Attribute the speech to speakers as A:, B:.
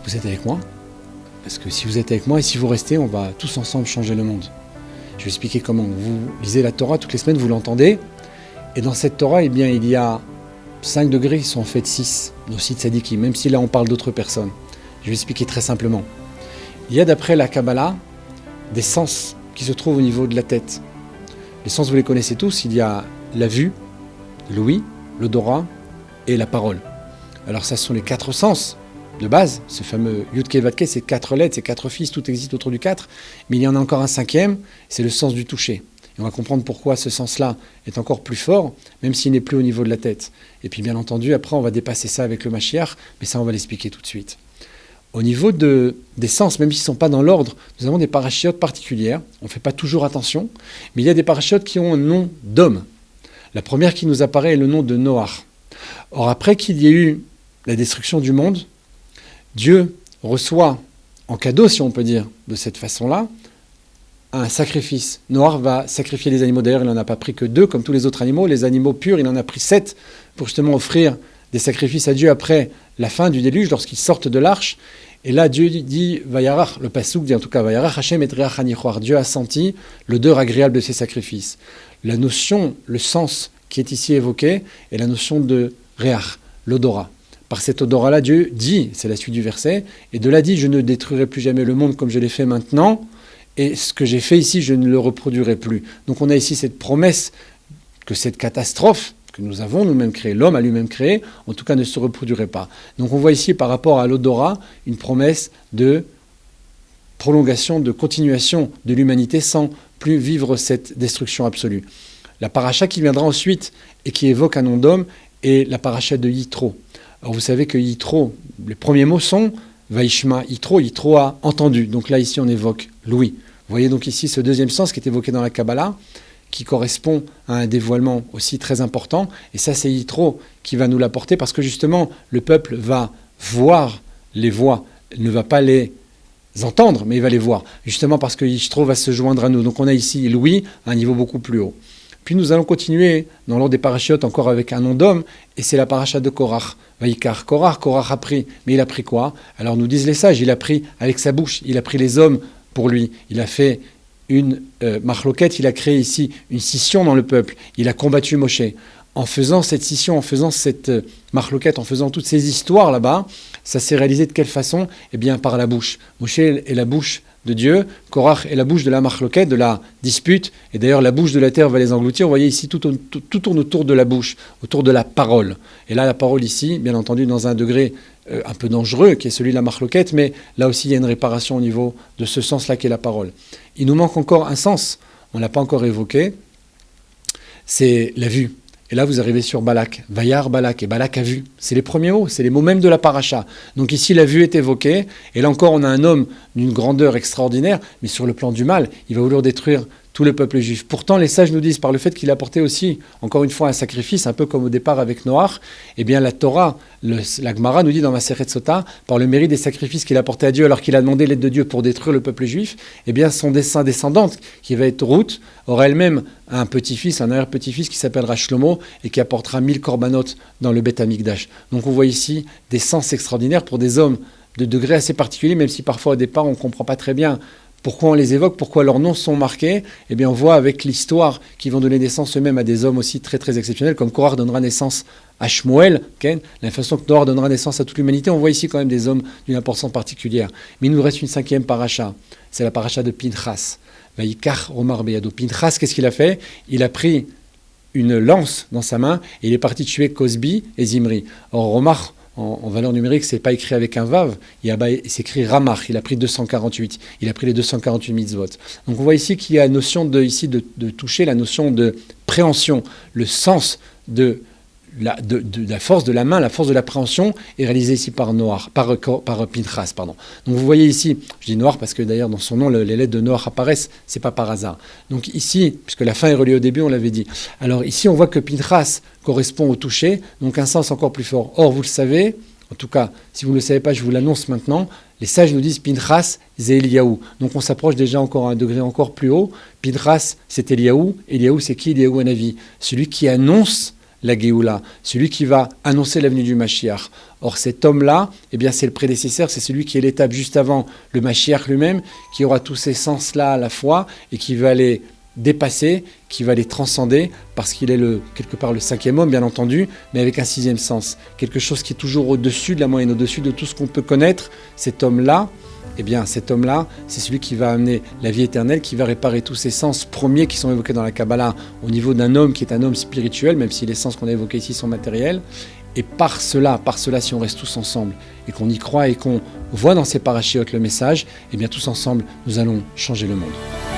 A: Vous êtes avec moi? Parce que si vous êtes avec moi et si vous restez, on va tous ensemble changer le monde. Je vais expliquer comment. Vous lisez la Torah toutes les semaines, vous l'entendez. Et dans cette Torah, eh bien, il y a 5 degrés qui sont en fait 6, nos 6 tzadikim, même si là on parle d'autres personnes. Je vais expliquer très simplement. Il y a d'après la Kabbalah des sens qui se trouvent au niveau de la tête. Les sens, vous les connaissez tous. Il y a la vue, l'ouïe, l'odorat et la parole. Alors ça, ce sont les 4 sens de base, ce fameux Yud-Ke Vav-Ke, c'est 4 lettres, c'est 4 fils, tout existe autour du 4, mais il y en a encore un 5e, c'est le sens du toucher. Et on va comprendre pourquoi ce sens-là est encore plus fort, même s'il n'est plus au niveau de la tête. Et puis bien entendu, après on va dépasser ça avec le Mashiach, mais ça on va l'expliquer tout de suite. Au niveau des sens, même s'ils ne sont pas dans l'ordre, nous avons des parachiotes particulières, on ne fait pas toujours attention, mais il y a des parachiotes qui ont un nom d'homme. La première qui nous apparaît est le nom de Noach. Or après qu'il y ait eu la destruction du monde, Dieu reçoit en cadeau, si on peut dire, de cette façon-là, un sacrifice. Noach va sacrifier les animaux. D'ailleurs, il n'en a pas pris que 2, comme tous les autres animaux. Les animaux purs, il en a pris 7 pour justement offrir des sacrifices à Dieu après la fin du déluge, lorsqu'ils sortent de l'arche. Et là, Dieu dit, Vayarach, le Passouk dit en tout cas, Vayarach Hashem et Reach hanichoar. Dieu a senti l'odeur agréable de ses sacrifices. La notion, le sens qui est ici évoqué, est la notion de Reach, l'odorat. Par cet odorat-là, Dieu dit, c'est la suite du verset, et de là dit, je ne détruirai plus jamais le monde comme je l'ai fait maintenant, et ce que j'ai fait ici, je ne le reproduirai plus. Donc on a ici cette promesse que cette catastrophe que nous avons nous-mêmes créée, l'homme a lui-même créé, en tout cas ne se reproduirait pas. Donc on voit ici par rapport à l'odorat une promesse de prolongation, de continuation de l'humanité sans plus vivre cette destruction absolue. La paracha qui viendra ensuite et qui évoque un nom d'homme est la paracha de Yitro. Alors vous savez que Yitro, les premiers mots sont Vaishma Yitro, Yitro a entendu. Donc là ici on évoque l'ouïe. Vous voyez donc ici ce deuxième sens qui est évoqué dans la Kabbalah, qui correspond à un dévoilement aussi très important. Et ça c'est Yitro qui va nous l'apporter parce que justement le peuple va voir les voix, il ne va pas les entendre, mais il va les voir. Justement parce que Yitro va se joindre à nous. Donc on a ici l'ouïe à un niveau beaucoup plus haut. Puis nous allons continuer dans l'ordre des parachiotes encore avec un nom d'homme, et c'est la paracha de Korach. Vaikar, Korach a pris, mais il a pris quoi? Alors nous disent les sages, il a pris avec sa bouche, il a pris les hommes pour lui, il a fait une marloquette, il a créé ici une scission dans le peuple, il a combattu Moshe. En faisant cette scission, en faisant cette marloquette, en faisant toutes ces histoires là-bas, ça s'est réalisé de quelle façon? Eh bien par la bouche. Moshe est la bouche de Dieu, Korach est la bouche de la marloquette, de la dispute, et d'ailleurs la bouche de la terre va les engloutir. Vous voyez ici, tout tourne autour de la bouche, autour de la parole. Et là, la parole ici, bien entendu, dans un degré un peu dangereux, qui est celui de la marloquette, mais là aussi, il y a une réparation au niveau de ce sens-là qu'est la parole. Il nous manque encore un sens, on ne l'a pas encore évoqué, c'est la vue. Et là, vous arrivez sur Balak, Vayar Balak, et Balak a vu. C'est les premiers mots, c'est les mots même de la paracha. Donc ici, la vue est évoquée, et là encore, on a un homme d'une grandeur extraordinaire, mais sur le plan du mal, il va vouloir détruire tout le peuple juif. Pourtant, les sages nous disent, par le fait qu'il apportait aussi, encore une fois, un sacrifice, un peu comme au départ avec Noach, eh bien la Torah, la Gemara nous dit dans Maseret Sota, par le mérite des sacrifices qu'il apportait à Dieu alors qu'il a demandé l'aide de Dieu pour détruire le peuple juif, eh bien son descendante, qui va être Ruth, aura elle-même un petit-fils, un arrière-petit-fils qui s'appellera Shlomo et qui apportera 1000 corbanotes dans le Beth Amikdash. Donc on voit ici des sens extraordinaires pour des hommes de degrés assez particuliers, même si parfois au départ on ne comprend pas très bien pourquoi on les évoque, pourquoi leurs noms sont marqués. Eh bien on voit avec l'histoire qu'ils vont donner naissance eux-mêmes à des hommes aussi très très exceptionnels, comme Korach donnera naissance à Shmuel, la façon que Noach donnera naissance à toute l'humanité. On voit ici quand même des hommes d'une importance particulière. Mais il nous reste une 5e paracha, c'est la paracha de Pinchas. Vaikar Omar Beyado. Pinchas, qu'est-ce qu'il a fait? Il a pris une lance dans sa main et il est parti tuer Cosbi et Zimri. Or, Omar, en valeur numérique, c'est pas écrit avec un vav, c'est écrit Ramach, il a pris 248, il a pris les 248 mitzvot. Donc on voit ici qu'il y a la notion de toucher, la notion de préhension, le sens de de la force de la main, la force de l'appréhension est réalisée ici par Pinchas. Pardon. Donc vous voyez ici, je dis Noach parce que d'ailleurs dans son nom les lettres de Noach apparaissent, c'est pas par hasard. Donc ici, puisque la fin est reliée au début, on l'avait dit. Alors ici on voit que Pinchas correspond au toucher, donc un sens encore plus fort. Or vous le savez, en tout cas si vous ne le savez pas, je vous l'annonce maintenant, les sages nous disent Pinchas, c'est Eliaou. Donc on s'approche déjà encore à un degré encore plus haut. Pinchas, c'est Eliaou. Eliaou, c'est qui? Eliaou Hanavi, celui qui annonce la Géoula, celui qui va annoncer l'avenue du Mashiach. Or cet homme-là, eh bien c'est le prédécesseur, c'est celui qui est l'étape juste avant le Mashiach lui-même, qui aura tous ces sens-là à la fois et qui va les dépasser, qui va les transcender, parce qu'il est quelque part le cinquième homme, bien entendu, mais avec un sixième sens. Quelque chose qui est toujours au-dessus de la moyenne, au-dessus de tout ce qu'on peut connaître. Cet homme-là, eh bien cet homme-là, c'est celui qui va amener la vie éternelle, qui va réparer tous ces sens premiers qui sont évoqués dans la Kabbalah au niveau d'un homme qui est un homme spirituel, même si les sens qu'on a évoqués ici sont matériels. Et par cela, si on reste tous ensemble et qu'on y croit et qu'on voit dans ces parachiotes le message, eh bien tous ensemble, nous allons changer le monde.